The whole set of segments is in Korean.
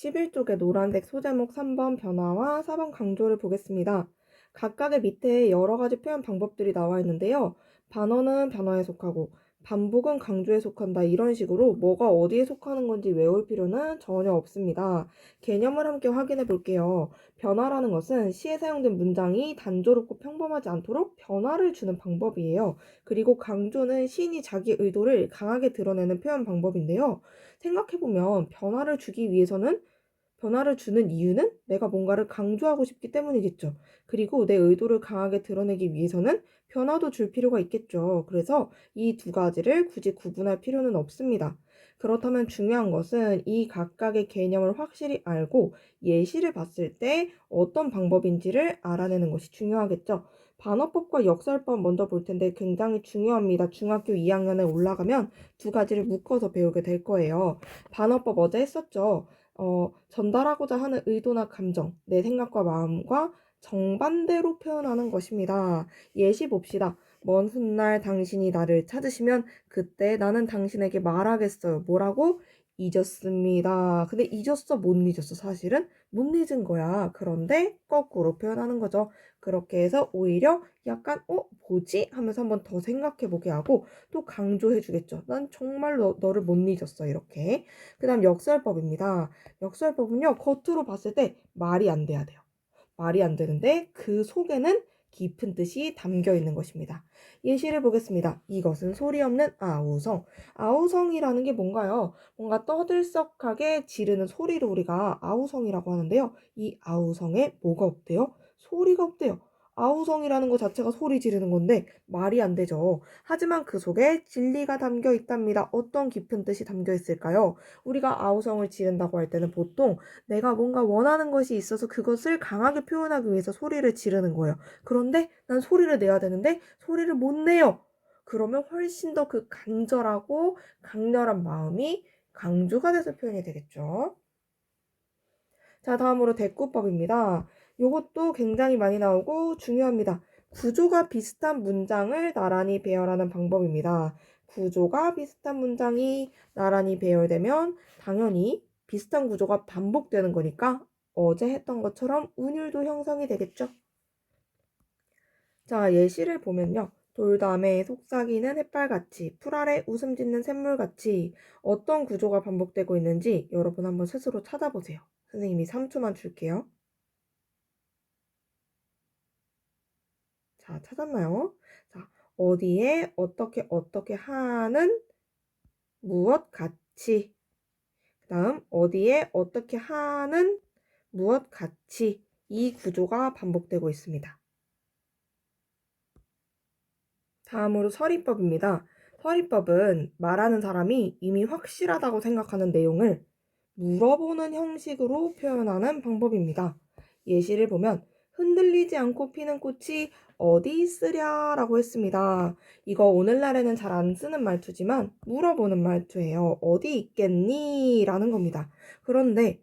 11쪽의 노란색 소제목 3번 변화와 4번 강조를 보겠습니다. 각각의 밑에 여러 가지 표현 방법들이 나와 있는데요. 반어는 변화에 속하고 반복은 강조에 속한다. 이런 식으로 뭐가 어디에 속하는 건지 외울 필요는 전혀 없습니다. 개념을 함께 확인해 볼게요. 변화라는 것은 시에 사용된 문장이 단조롭고 평범하지 않도록 변화를 주는 방법이에요. 그리고 강조는 시인이 자기 의도를 강하게 드러내는 표현 방법인데요. 생각해보면 변화를 주는 이유는 내가 뭔가를 강조하고 싶기 때문이겠죠. 그리고 내 의도를 강하게 드러내기 위해서는 변화도 줄 필요가 있겠죠. 그래서 이 두 가지를 굳이 구분할 필요는 없습니다. 그렇다면 중요한 것은 이 각각의 개념을 확실히 알고 예시를 봤을 때 어떤 방법인지를 알아내는 것이 중요하겠죠. 반어법과 역설법 먼저 볼 텐데 굉장히 중요합니다. 중학교 2학년에 올라가면 두 가지를 묶어서 배우게 될 거예요. 반어법 어제 했었죠. 전달하고자 하는 의도나 감정, 내 생각과 마음과 정반대로 표현하는 것입니다. 예시 봅시다. 먼 훗날 당신이 나를 찾으시면 그때 나는 당신에게 말하겠어요. 뭐라고? 잊었습니다. 근데 잊었어, 못 잊었어? 사실은 못 잊은 거야. 그런데 거꾸로 표현하는 거죠. 그렇게 해서 오히려 약간 뭐지? 하면서 한번 더 생각해 보게 하고 또 강조해 주겠죠. 난 정말 너를 못 잊었어. 이렇게. 그 다음 역설법입니다. 역설법은요, 겉으로 봤을 때 말이 안 돼야 돼요. 말이 안 되는데 그 속에는 깊은 뜻이 담겨 있는 것입니다. 예시를 보겠습니다. 이것은 소리 없는 아우성. 아우성이라는 게 뭔가요? 뭔가 떠들썩하게 지르는 소리를 우리가 아우성이라고 하는데요. 이 아우성에 뭐가 없대요? 소리가 없대요. 아우성이라는 것 자체가 소리 지르는 건데 말이 안 되죠. 하지만 그 속에 진리가 담겨 있답니다. 어떤 깊은 뜻이 담겨 있을까요? 우리가 아우성을 지른다고 할 때는 보통 내가 뭔가 원하는 것이 있어서 그것을 강하게 표현하기 위해서 소리를 지르는 거예요. 그런데 난 소리를 내야 되는데 소리를 못 내요. 그러면 훨씬 더 그 간절하고 강렬한 마음이 강조가 돼서 표현이 되겠죠. 자, 다음으로 대꾸법입니다. 이것도 굉장히 많이 나오고 중요합니다. 구조가 비슷한 문장을 나란히 배열하는 방법입니다. 구조가 비슷한 문장이 나란히 배열되면 당연히 비슷한 구조가 반복되는 거니까 어제 했던 것처럼 운율도 형성이 되겠죠. 자, 예시를 보면요. 돌담에 속삭이는 햇발같이, 풀 아래 웃음 짓는 샘물같이 어떤 구조가 반복되고 있는지 여러분 한번 스스로 찾아보세요. 선생님이 3초만 줄게요. 자, 찾았나요? 자, 어디에 어떻게 하는 무엇 같이. 그 다음, 어디에 어떻게 하는 무엇 같이. 이 구조가 반복되고 있습니다. 다음으로 서리법입니다. 서리법은 말하는 사람이 이미 확실하다고 생각하는 내용을 물어보는 형식으로 표현하는 방법입니다. 예시를 보면 흔들리지 않고 피는 꽃이 어디 있으랴 라고 했습니다. 이거 오늘날에는 잘 안 쓰는 말투지만 물어보는 말투예요. 어디 있겠니? 라는 겁니다. 그런데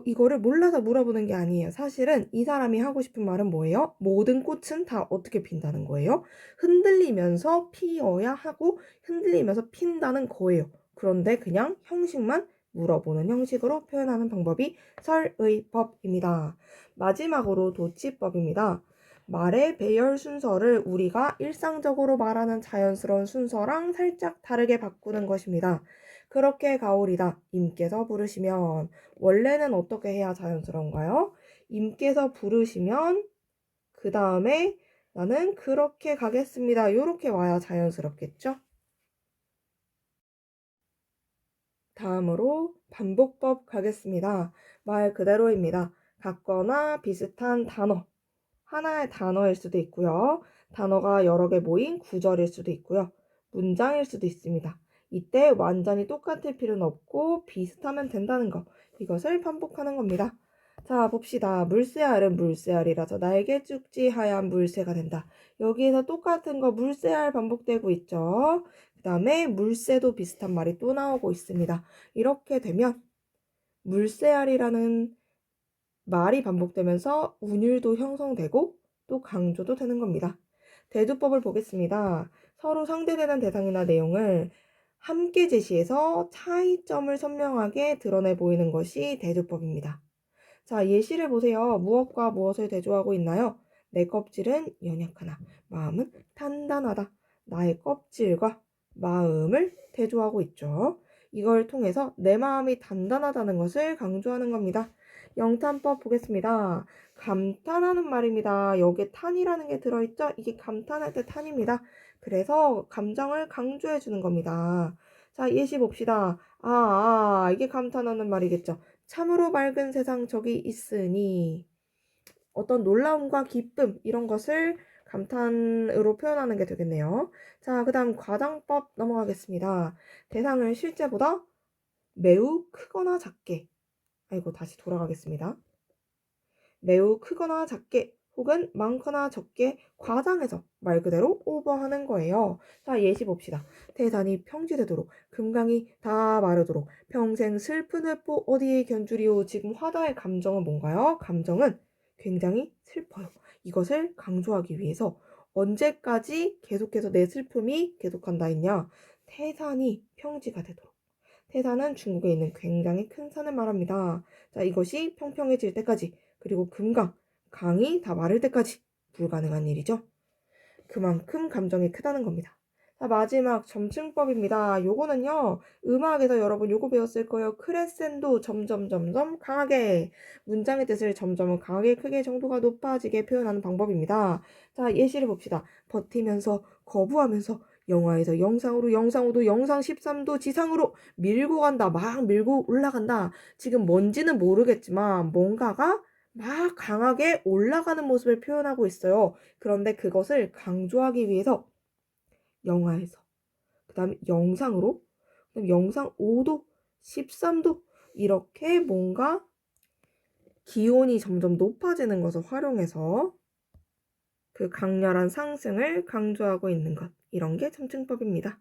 이거를 몰라서 물어보는 게 아니에요. 사실은 이 사람이 하고 싶은 말은 뭐예요? 모든 꽃은 다 어떻게 핀다는 거예요? 흔들리면서 피어야 하고 흔들리면서 핀다는 거예요. 그런데 그냥 형식만 물어보는 형식으로 표현하는 방법이 설의법입니다. 마지막으로 도치법입니다. 말의 배열 순서를 우리가 일상적으로 말하는 자연스러운 순서랑 살짝 다르게 바꾸는 것입니다. 그렇게 가오리다. 임께서 부르시면 원래는 어떻게 해야 자연스러운가요? 임께서 부르시면 그 다음에 나는 그렇게 가겠습니다. 이렇게 와야 자연스럽겠죠? 다음으로 반복법 가겠습니다. 말 그대로입니다. 같거나 비슷한 단어. 하나의 단어일 수도 있고요. 단어가 여러 개 모인 구절일 수도 있고요. 문장일 수도 있습니다. 이때 완전히 똑같을 필요는 없고 비슷하면 된다는 거. 이것을 반복하는 겁니다. 자, 봅시다. 물새알은 물새알이라서 날개 쭉지 하얀 물새가 된다. 여기에서 똑같은 거 물새알 반복되고 있죠. 그 다음에 물새도 비슷한 말이 또 나오고 있습니다. 이렇게 되면 물새알이라는 말이 반복되면서 운율도 형성되고 또 강조도 되는 겁니다. 대두법을 보겠습니다. 서로 상대되는 대상이나 내용을 함께 제시해서 차이점을 선명하게 드러내 보이는 것이 대조법입니다. 자, 예시를 보세요. 무엇과 무엇을 대조하고 있나요? 내 껍질은 연약하나, 마음은 단단하다. 나의 껍질과 마음을 대조하고 있죠. 이걸 통해서 내 마음이 단단하다는 것을 강조하는 겁니다. 영탄법 보겠습니다. 감탄하는 말입니다. 여기에 탄이라는 게 들어있죠? 이게 감탄할 때 탄입니다. 그래서 감정을 강조해 주는 겁니다. 자, 예시 봅시다. 이게 감탄하는 말이겠죠. 참으로 맑은 세상 저기 있으니 어떤 놀라움과 기쁨 이런 것을 감탄으로 표현하는 게 되겠네요. 자, 그 다음 과장법 넘어가겠습니다. 대상을 실제보다 매우 크거나 작게, 다시 돌아가겠습니다. 매우 크거나 작게 혹은 많거나 적게 과장해서 말 그대로 오버하는 거예요. 자, 예시 봅시다. 태산이 평지되도록 금강이 다 마르도록 평생 슬픈 회포 어디에 견주리오. 지금 화다의 감정은 뭔가요? 감정은 굉장히 슬퍼요. 이것을 강조하기 위해서 언제까지 계속해서 내 슬픔이 계속한다 했냐? 태산이 평지가 되도록. 태산은 중국에 있는 굉장히 큰 산을 말합니다. 자, 이것이 평평해질 때까지, 그리고 금강, 강이 다 마를 때까지 불가능한 일이죠. 그만큼 감정이 크다는 겁니다. 자, 마지막 점층법입니다. 요거는요, 음악에서 여러분 요거 배웠을 거예요. 크레센도 점점 강하게, 문장의 뜻을 점점 강하게 크게 정도가 높아지게 표현하는 방법입니다. 자, 예시를 봅시다. 버티면서, 거부하면서, 영하에서 영상으로, 영상5도, 영상 13도 지상으로 밀고 간다. 막 밀고 올라간다. 지금 뭔지는 모르겠지만 뭔가가 막 강하게 올라가는 모습을 표현하고 있어요. 그런데 그것을 강조하기 위해서 영하에서, 그 다음에 영상으로, 그다음에 영상 5도, 13도 이렇게 뭔가 기온이 점점 높아지는 것을 활용해서 그 강렬한 상승을 강조하고 있는 것. 이런 게 점층법입니다.